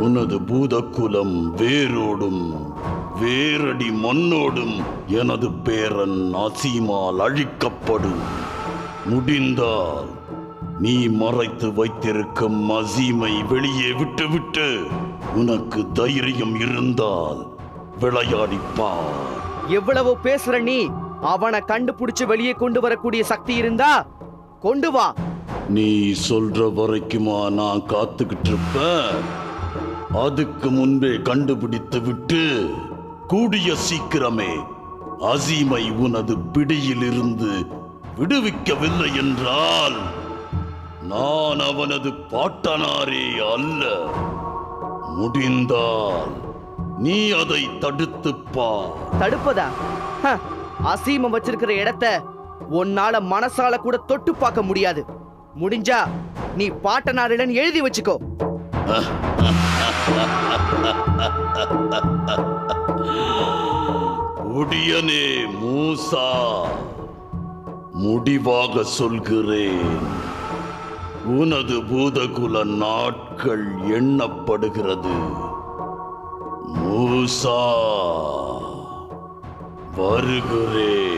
உனது பூதக்குலம் வேரோடும் வேரடி மண்ணோடும் எனது பேரன் அசீமால் அழிக்கப்படும். முடிந்தால் நீ மறைத்து வைத்திருக்கும் அசீமை வெளியே விட்டுவிட்டு உனக்கு தைரியம் இருந்தால் விளையாடிப்பார். எவ்வளவு பேசுற நீ? அவனை கண்டுபிடிச்சு வெளியே கொண்டு வரக்கூடிய சக்தி இருந்தா கொண்டு வா. நீ சொல்ற வரைக்குமா நான் காத்துக்கிட்டு இருப்பேன்? அதுக்கு முன்பே கண்டுபிடித்து விட்டு கூடிய சீக்கிரமே அசீமை உனது பிடியிலிருந்து விடுவிக்கவில்லை என்றால் நான் அவனது பாட்டனாரே அல்ல. முடிந்தால் நீ அதை தடுத்துப்பா. தடுப்பதா? அசீம வச்சிருக்கிற இடத்த உன்னால மனசால கூட தொட்டு பார்க்க முடியாது. முடிஞ்சா நீ பாட்டனாரிடன் எழுதி வச்சுக்கோ. உடியனே மூசா, முடிவாக சொல்கிறேன், உனது பூதகுல நாட்கள் எண்ணப்படுகிறது. மூசா, வருகிறேன்.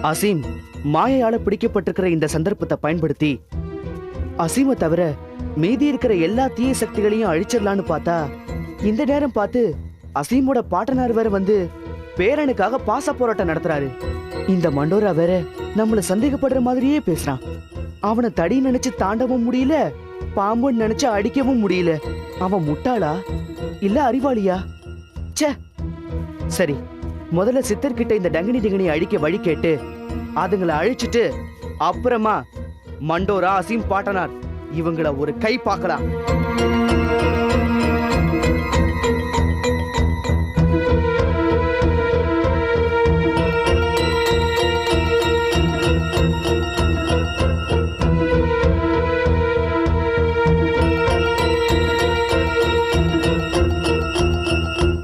அசீம் மாயையால பிடிக்கப்பட்டிருக்கிற இந்த சந்தர்ப்பத்தை பயன்படுத்தி அசீமை தவிர மீதி இருக்கிற எல்லா தீய சக்திகளையும் அழிச்சிடலான்னு பார்த்தா, இந்த நேரம் பார்த்து அசீமோட பாட்டனார் வேற வந்து பேரனுக்காக பாச போராட்டம் நடத்துறாரு. இந்த மண்டோரா வேற நம்மள சந்தேகப்படுற மாதிரியே பேசுறான். அவனை தடி நினைச்சு தாண்டவும் முடியல, பாம்புன்னு நினைச்சு அடிக்கவும் முடியல. அவன் முட்டாளா இல்ல அறிவாளியா? ச்சே. சரி, முதல்ல சித்தர்கிட்ட இந்த டங்கினி டிங்கினி அழிக்க வழி கேட்டு அதுங்களை அழிச்சிட்டு அப்புறமா மண்டோரா அசீம் பாட்டனார் இவங்கள ஒரு கை பார்க்கலாம்.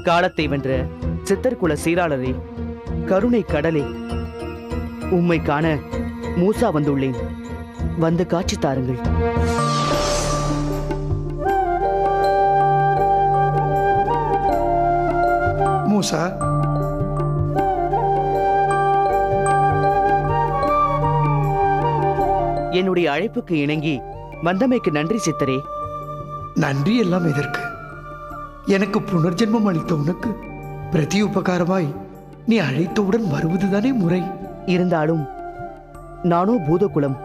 காலத்தை வென்ற சித்தர்குல சீராளரே, கருணை கடலே, உம்மை காண மூசா வந்துள்ளேன். வந்து காட்சி தாருங்கள். மூசா, என்னுடைய அழைப்புக்கு இணங்கி வந்தமைக்கு நன்றி சித்தரே. நன்றி எல்லாம் எதற்கு? எனக்கு புனர்ஜென்மம் அளித்த உனக்கு பிரதி உபகாரமாய் நீ அழைத்தவுடன் வருவதுதானே முறை. இருந்தாலும் நானோ பூதகுலம்,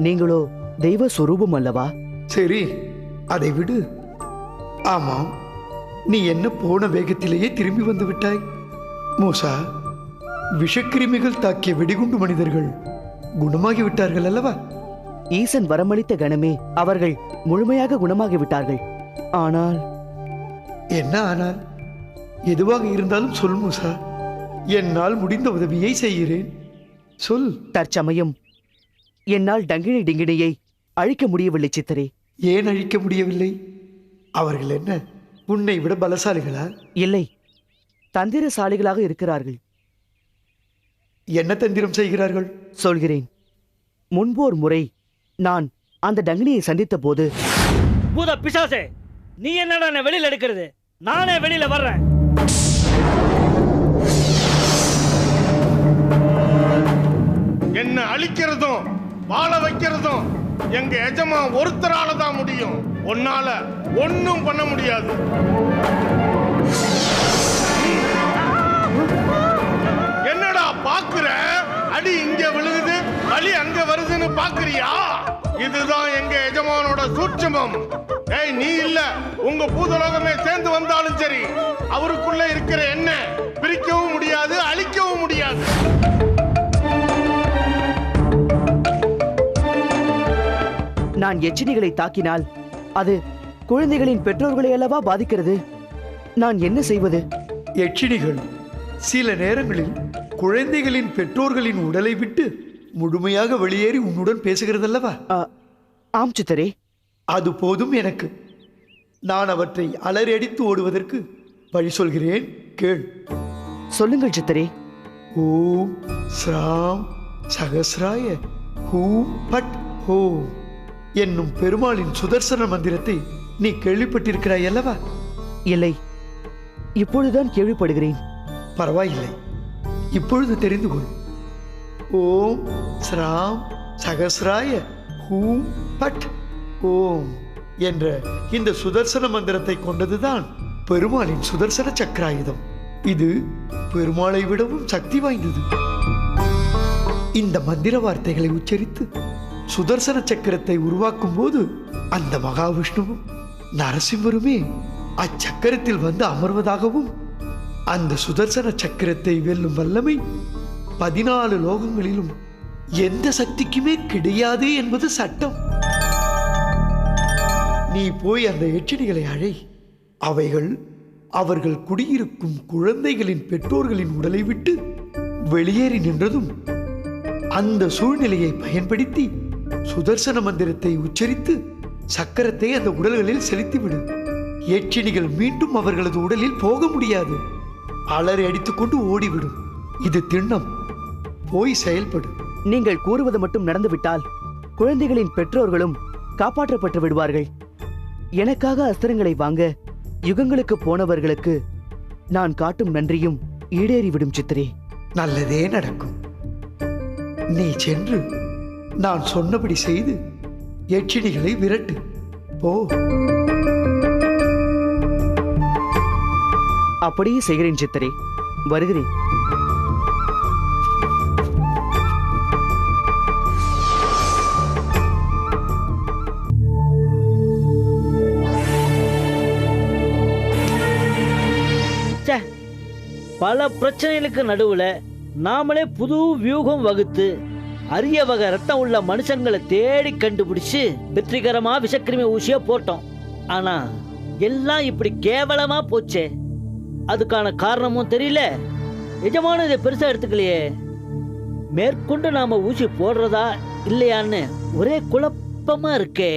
நீங்களோ தெய்வ சொரூபம் அல்லவா? சரி, அதை விடு. ஆமாம், நீ என்ன போன வேகத்திலேயே திரும்பி வந்து விட்டாய். மூசா, விஷக்கிருமிகள் தாக்கிய வெடிகுண்டு மனிதர்கள் குணமாகி விட்டார்கள் அல்லவா? ஈசன் வரமளித்த கணமே அவர்கள் முழுமையாக குணமாகி விட்டார்கள். ஆனால் என்ன ஆனால்? எதுவாக இருந்தாலும் சொல் மூசா, என்னால் முடிந்த உதவியை செய்கிறேன், சொல். தற்சமயம் என்னால் டங்கினி டிங்கினியை அழிக்க முடியவில்லை சித்தரே. ஏன் அழிக்க முடியவில்லை? அவர்கள் என்ன உன்னை விட பலசாலிகளா? இல்லை, தந்திரசாலிகளாக இருக்கிறார்கள். என்ன தந்திரம் செய்கிறார்கள்? சொல்கிறேன். முன்போர் முறை நான் அந்த டங்கினியை சந்தித்த போது, பூத பிசாசே, நீ என்னடா என்ன வெளியில எடுக்கிறது? நானே வெளியில வர்றேன். என்ன அழிக்கிறதும் வாழ வைக்கிறதும் எங்க எஜமா ஒருத்தரால தான் முடியும். உன்னால ஒன்னும் பண்ண முடியாது. என்னடா பாக்குற? அடி இங்க விழுகுது, வலி அங்க வருதுன்னு பாக்குறியா? இதுதான் எங்க எஜமானோட சூட்சுமம். ஏய், நீ இல்ல, உங்க பூதலோகமே சேர்ந்து வந்தாலும் சரி, அவருக்குள்ள இருக்கிற என்ன பிரிக்கவும் முடியாது, அழிக்கவும் முடியாது. நான் எச்சினிகளை தாக்கினால் அது குழந்தைகளின் பெற்றோர்களை அல்லவா பாதிக்கிறது. நான் என்ன செய்வது? யட்சினிகள் சில நேரங்களில் குழந்தைகளின் பெற்றோர்களின் உடலை விட்டு முழுமையாக வெளியேறி உன்னுடன் பேசுகிறதல்லவா? ஆம் சித்தரே. அது போதும் எனக்கு. நான் அவற்றை அலறடித்து ஓடுவதற்கு வழி சொல்கிறேன், கேள். சொல்லுங்கள் சித்தரே. ஓம் ஸ்ராம் சகஸ்ராய ஹூம் பட் ஹோம் என்னும் பெருமாளின் சுதர்சன மந்திரத்தை நீ கேள்விப்பட்டிருக்கிறாய் அல்லவா? இல்லை, இப்பொழுதுதான் கேள்விப்படுகிறேன். பரவாயில்லை, இப்பொழுது தெரிந்து கொள். ஓம் ஸ்ராம் சகஸ்ராய ஹூம் பட் ஓம் என்ற இந்த சுதர்சன மந்திரத்தை கொண்டதுதான் பெருமாளின் சுதர்சன சக்கராயுதம். இது பெருமாளை விடவும் சக்தி வாய்ந்தது. இந்த மந்திர வார்த்தைகளை உச்சரித்து சுதர்சன சக்கரத்தை உருவாக்கும் போது அந்த மகாவிஷ்ணுவும் நரசிம்மருமே அச்சக்கரத்தில் வந்து அமர்வதாகவும், அந்த சுதர்சன சக்கரத்தை வெல்லும் வல்லமை 14 லோகங்களிலும் எந்த சக்திக்குமே கிடையாது என்பது சட்டம். நீ போய் அந்த எச்சரிகளை அழை. அவைகள் அவர்கள் குடியிருக்கும் குழந்தைகளின் பெற்றோர்களின் உடலை விட்டு வெளியேறி நின்றதும் அந்த சூழ்நிலையை பயன்படுத்தி சுதர்சன மந்திரத்தை உச்சரித்து சக்கரத்தை அந்த உடல்களில் செலுத்திவிடு. எச்சினிகள் மீண்டும் அவர்களது உடலில் போக முடியாது. அலறி அடித்துக்கொண்டு ஓடிவிடும். இது திண்ணம். போய் செயல்படு. நீங்கள் கூறுவது மட்டும் நடந்துவிட்டால் குழந்தைகளின் பெற்றோர்களும் காப்பாற்றப்பட்டு விடுவார்கள். எனக்காக அஸ்திரங்களை வாங்க யுகங்களுக்கு போனவர்களுக்கு நான் காட்டும் நன்றியும் ஈடேறிவிடும் சித்திரே. நல்லதே நடக்கும். நீ சென்று நான் சொன்னபடி செய்து எச்சினிகளை விரட்டு. போ. அப்படியே செய்கிறேன் சித்திரே. வருகிறேன். பல பிரச்சனைகளுக்கு நடுவுல நாமளே புது வியூகம் வகுத்து அரிய வகை ரத்தம் உள்ள மனுஷங்களை தேடி கண்டுபிடிச்சு வெற்றிகரமா விஷக்கிருமி ஊசிய போட்டோம். ஆனா எல்லாம் இப்படி கேவலமா போச்சே. அதுக்கான காரணமும் தெரியல, எஜமானும் இதை பெருசா எடுத்துக்கலையே. மேற்கொண்டு நாம ஊசி போடுறதா இல்லையான்னு ஒரே குழப்பமா இருக்கே.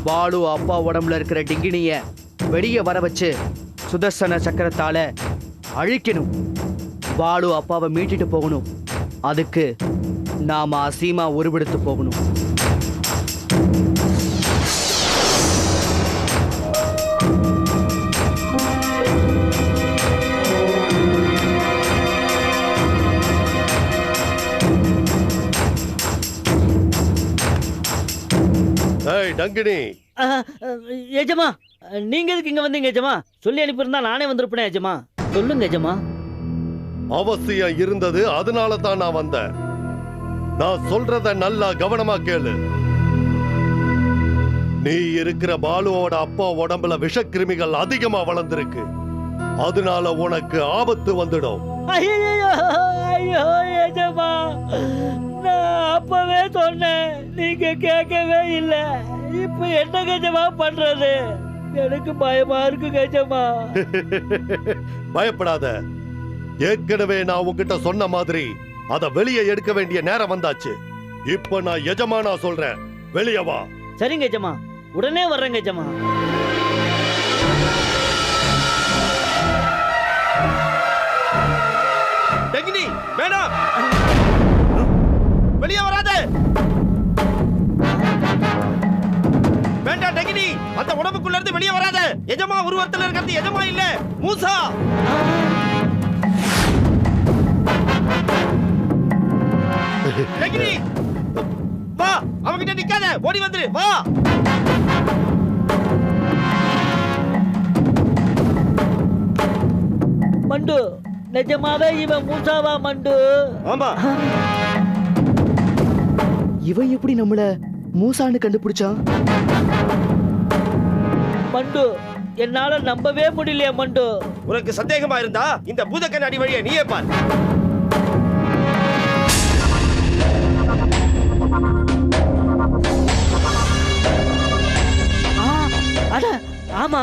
பாலு அப்பா உடம்புல இருக்கிற டிங்கினிய வெளியே வர வச்சு சுதர்சன சக்கரத்தால அழிக்கணும். பாலு அப்பாவை மீட்டிட்டு போகணும். அதுக்கு நாம அசீமா உருவெடுத்து போகணும். டங்கினி, எஜமா, நீங்க எதுக்கு இங்க வந்தீங்க எஜமா? சொல்லி அனுப்பியிருந்தா நானே வந்திருப்பேன் எஜமா. சொல்லுங்க எஜமா. அவசியம் இருந்தது, அதனால தான் நான் வந்தேன். நான் சொல்றத நல்லா கவனமா கேளு. நீ இருக்கிற பாலுவோட அப்பா உடம்புல விஷக்கிருமிகள் அதிகமா வளர்ந்திருக்கு. அதனால உனக்கு ஆபத்து வந்துடும். ஐயோ எஜமா, நான் அப்பவே சொன்னேன், நீங்க கேட்கவே இல்ல. இப்ப என்ன கஜமா பண்றது? எனக்கு பயமா இருக்கு கஜமா. பயப்படாத. ஏற்கனவே நான் உன்கிட்ட சொன்ன மாதிரி அத வெளியே எடுக்க வேண்டிய நேரம் வந்தாச்சு. இப்ப நான் எஜமானா சொல்றேன், வெளியே வா. சரிங்க எஜமா, உடனே வர்றேங்க எஜமா. டங்கினி, வேணாம், வெளியே வராத. வேண்டாம் டங்கினி, அந்த உடம்புக்குள்ள இருந்து வெளியே வராத. எஜமா உருவத்துல இருக்கிறது எஜமா இல்ல, மூசா. டங்கினி, வா, அவங்கிட்ட நிக்காத, ஓடி வந்துரு, வா. மண்டு, நிஜமாவே இவன் மூசாவா மண்டு? ஆமா. இவன் எப்படி நம்மள மூசான்னு கண்டுபிடிச்சான்? மண்டு, என்னால நம்பவே முடியலையே மண்டு. உனக்கு சந்தேகமா இருந்தா இந்த பூத கண்ணாடி வழியை நீயே பார். அட ஆமா,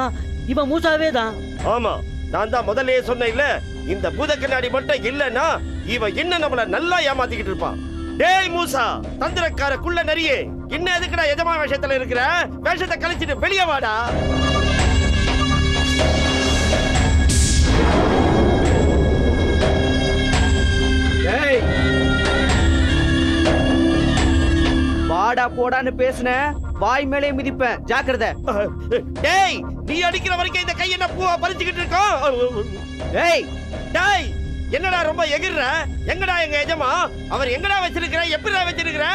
இவன் மூசாவே தான். ஆமா, நான் தான் முதல்லயே சொன்னேன் இல்ல, இந்த பூத கண்ணாடி மட்டும் இல்லன்னா இவன் என்ன நம்மள நல்லா ஏமாத்திக்கிட்டு இருப்பான். டேய் மூசா, தந்திரக்கார குள்ள நரியே, இன்னும் எதுக்குடா எஜமா வேஷத்துல இருக்கிற? வேஷத்தை கழிச்சிட்டு வெளியே வாடா. வாடா போடான்னு பேசுன வாய் மேலே மிதிப்பேன், ஜாக்கிரதை. டேய், நீ அடிக்கிற வரைக்கும் இந்த கை என்ன பூவா பறிச்சுக்கிட்டு இருக்கோம். ஏய், டேய், என்னடா ரொம்ப எகிர்ற? எங்கடா எங்க எஜமா? அவர் எங்கடா வச்சிருக்கிற? எப்படிடா வச்சிருக்கிற?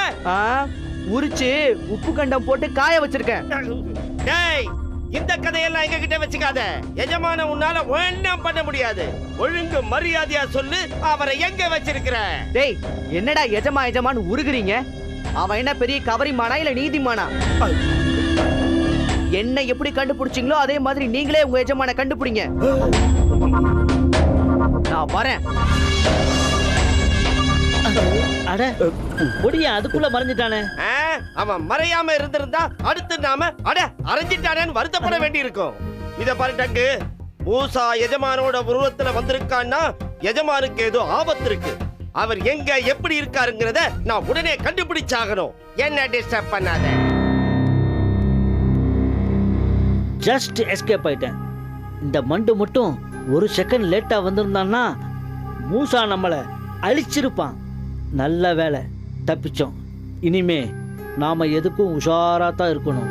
உரிச்சு உப்பு கண்டம் போட்டு காய வச்சிருக்கேன். டேய், இந்த கதையெல்லாம் எங்க கிட்ட வச்சுக்காத. எஜமான உன்னால ஒண்ணும் பண்ண முடியாது. ஒழுங்கு மரியாதையா சொல்லு, அவரை எங்க வச்சிருக்கிற? டேய், என்னடா எஜமா எஜமான்னு உருகுறீங்க? அவன் என்ன பெரிய கவரிமானா இல்ல நீதிமானா? என்ன எப்படி கண்டுபிடிச்சீங்களோ அதே மாதிரி நீங்களே உங்க எஜமான கண்டுபிடிங்க. நான் வரேன். அட ஒடியா, அதுக்குள்ள மறைஞ்சிட்டானே. அவன் மறையாம இருந்திருந்தா அடுத்து நாம அரைஞ்சிட்டானேன்னு வருத்தப்பட வேண்டி இருக்கும். இத பாரு டக்கு, மூசா எஜமானோட உருவத்துல வந்திருக்கான்னா எஜமானுக்கு ஏதோ ஆபத்து இருக்கு. அவர் எங்க எப்படி இருக்காருங்கிறத நான் உடனே கண்டுபிடிச்சாகணும். என்ன டிஸ்டர்ப் பண்ணாத. ஜஸ்ட் எஸ்கேப் ஆயிட்டேன். இந்த மண்டு மட்டும் ஒரு செகண்ட் லேட்டா வந்திருந்தான்னா மூசா நம்மள அழிச்சிருப்பான். நல்ல வேலை, தப்பிச்சோம். இனிமே நாம எதுக்கும் உஷாரா தான் இருக்கணும்.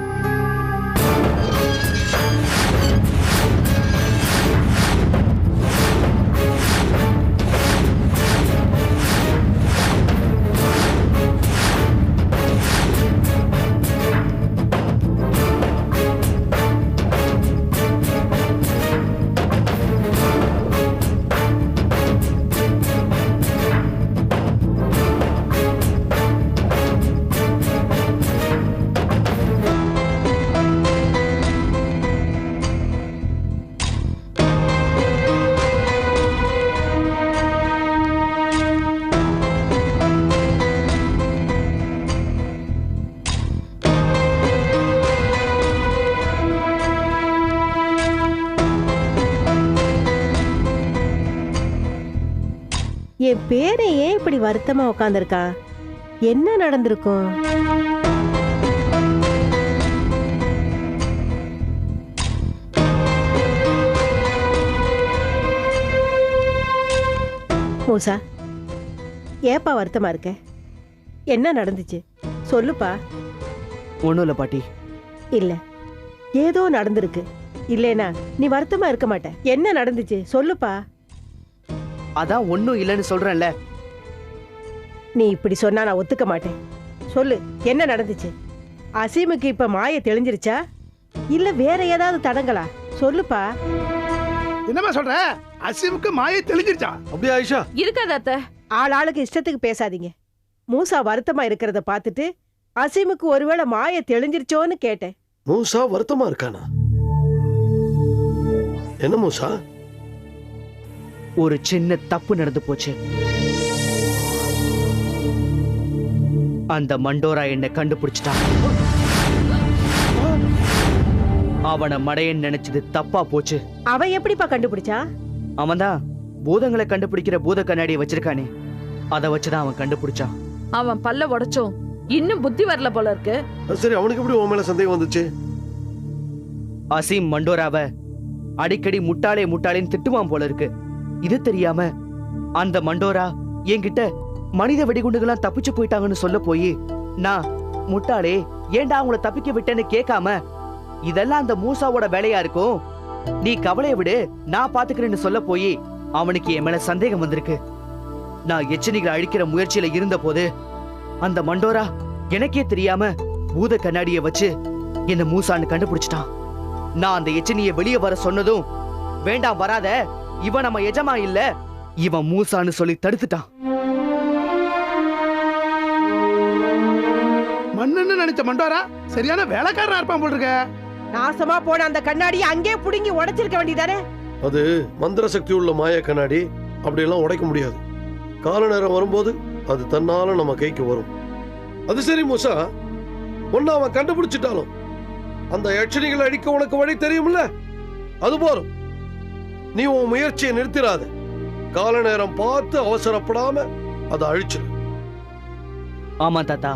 என் பேரை ஏன் இப்படி வருத்தமா உட்காந்துருக்கா? என்ன நடந்திருக்கும்? மூசா, ஏப்பா வருத்தமா இருக்க? என்ன நடந்துச்சு சொல்லுப்பா. ஒண்ணும் இல்ல பாட்டி. இல்ல, ஏதோ நடந்திருக்கு. இல்லேனா நீ வருத்தமா இருக்க மாட்ட. என்ன நடந்துச்சு சொல்லுப்பா. அதான் ஒண்ணும் இல்லைன்னு சொல்றேன்ல. நீ இப்படி சொன்னா நான் ஒத்துக்க மாட்டேன். சொல்லு, என்ன நடந்துச்சு? அசீமுக்கு இப்ப மாய தெளிஞ்சிருச்சா இல்ல வேற ஏதாவது தடங்களா? சொல்லுப்பா. என்னமா சொல்ற? அசீமுக்கு மாயை தெளிஞ்சிருச்சா? அப்படியே ஆயிஷா? இருக்காத அத்தை. ஆளாளுக்கு இஷ்டத்துக்கு பேசாதீங்க. மூசா வருத்தமா இருக்கிறத பார்த்துட்டு அசீமுக்கு ஒருவேளை மாய தெளிஞ்சிருச்சோன்னு கேட்டேன். மூசா வருத்தமா இருக்கானா? என்ன மூசா? ஒரு சின்ன தப்பு நடந்து போச்சு. அந்த மண்டோரா என்ன கண்டுபிடிச்சிட்டான். அவனை மடையன் நினைச்சது தப்பா போச்சு. அவன் எப்படிப்பா கண்டுபிடிச்சா? அவன்தான் பூதங்களை கண்டுபிடிக்கிற பூத கண்ணாடியை வச்சிருக்கானே, அதை வச்சுதான் அவன் கண்டுபிடிச்சான். அவன் பல்ல உடைச்சோம், இன்னும் புத்தி வரல போல இருக்கு. சரி, அவனுக்கு எப்படி உன் மேல சந்தேகம் வந்துச்சு? அசீம் மண்டோராவை அடிக்கடி முட்டாளே முட்டாளேன்னு திட்டுவான் போல இருக்கு. இது தெரியாம அந்த மண்டோரா என்கிட்ட மனித வெடிகுண்டுகள்லாம் தப்பிச்சு போயிட்டாங்கன்னு சொல்ல போய் நான் முட்டாளே ஏண்டா அவங்கள தப்பிக்க விட்டேன்னு கேட்காம இதெல்லாம் அந்த மூசாவோட வேலையா இருக்கும், நீ கவலையை விடு நான் பாத்துக்கிறேன்னு சொல்ல போய் அவனுக்கு என் மேல சந்தேகம் வந்திருக்கு. நான் எச்சனிகளை அழிக்கிற முயற்சியில இருந்த போது அந்த மண்டோரா எனக்கே தெரியாம பூத கண்ணாடிய வச்சு என்ன மூசான்னு கண்டுபிடிச்சிட்டான். நான் அந்த எச்சனிய வெளியே வர சொன்னதும் வேண்டாம் வராத, இவன் நம்ம எஜமா இல்ல, இவன் மூசான்னு சொல்லி தடுத்துட்டான். மண்ணுன்னு நினைச்ச மண்டோரா சரியான வேலைக்காரனா இருப்பான் போல் இருக்க. நாசமா போன அந்த கண்ணாடியை அங்கே புடுங்கி உடைச்சிருக்க வேண்டியதானே. அது மந்திர சக்தி உள்ள மாய கண்ணாடி, அப்படியெல்லாம் உடைக்க முடியாது. கால நேரம் வரும்போது அது தன்னால நம்ம கைக்கு வரும். அது சரி மூசா, ஒன்னு அவன் கண்டுபிடிச்சிட்டாலும் அந்த யட்சணிகளை அழிக்க உனக்கு வழி தெரியும்ல, அது போதும். நீ உன் முயற்சியை நிறுத்திடாத. கால நேரம் பார்த்து அவசரப்படாம அதை அழிச்சிரு. ஆமா தாத்தா,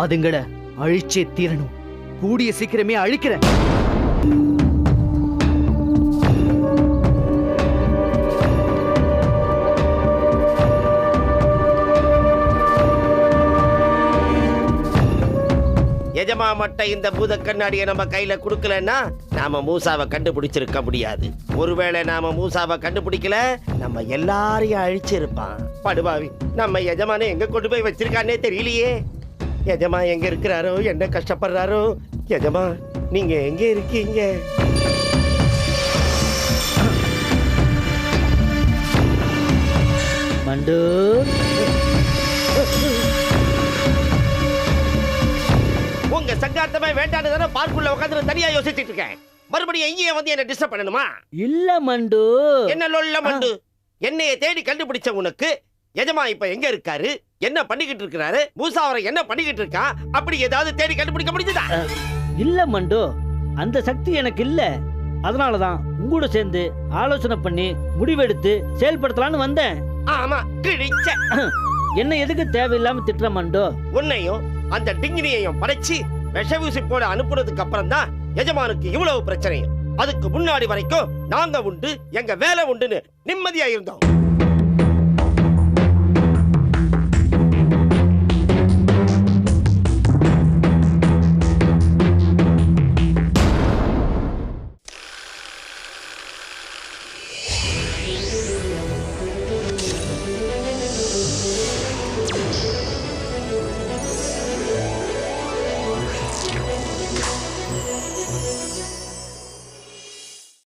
அதுங்களை அழிச்சே தீரணும். கூடிய சீக்கிரமே அழிக்கிறேன். எஜமா மட்டும் இந்த பூத கண்ணாடியை நம்ம கையில குடுக்கலன்னா நாம மூசாவை கண்டுபிடிச்சிருக்க முடியாது. ஒருவேளை நாம மூசாவை கண்டுபிடிக்கல, நம்ம எல்லாரையும் அழிச்சிருப்பான். படுபாவி, நம்ம எஜமானை எங்க கொண்டு போய் வச்சிருக்கானே தெரியலையே. எஜமா எங்க இருக்கிறாரோ, என்ன கஷ்டப்படுறாரோ. எஜமா, நீங்க எங்க இருக்கீங்க? மண்டு, உங்க சங்கார்த்தமே வேண்டான்னு பார்க்குள்ள உட்காந்து தனியா யோசிச்சுட்டு இருக்கேன். மறுபடியும் இங்கேயே வந்து என்ன டிஸ்டர்ப் பண்ணணுமா? இல்ல மண்டு. என்ன லொல்ல மண்டு? என்னைய தேடி கண்டுபிடிச்ச உனக்கு எஜமா இப்ப எங்க இருக்காரு, என்ன பண்ணிக்கிட்டு இருக்காரு, மூசா அவரை என்ன பண்ணிக்கிட்டு இருக்கா, அப்படி ஏதாவது தேடி கண்டுபிடிக்க முடிஞ்சதா? இல்ல மண்டு, அந்த சக்தி எனக்கு இல்ல. அதனாலதான் உங்கூட சேர்ந்து ஆலோசனை பண்ணி முடிவெடுத்து செயல்படுத்தலான்னு வந்தேன். ஆமா, கிழிச்ச. என்ன எதுக்கு தேவையில்லாம திட்டுற மண்டு? உன்னையும் அந்த டிங்கினியையும் படைச்சு விஷவூசி போட அனுப்புறதுக்கு அப்புறம் தான் எஜமானுக்கு இவ்வளவு பிரச்சனையும். அதுக்கு முன்னாடி வரைக்கும் நாங்க உண்டு, எங்க வேலை உண்டுன்னு நிம்மதியா இருந்தோம்.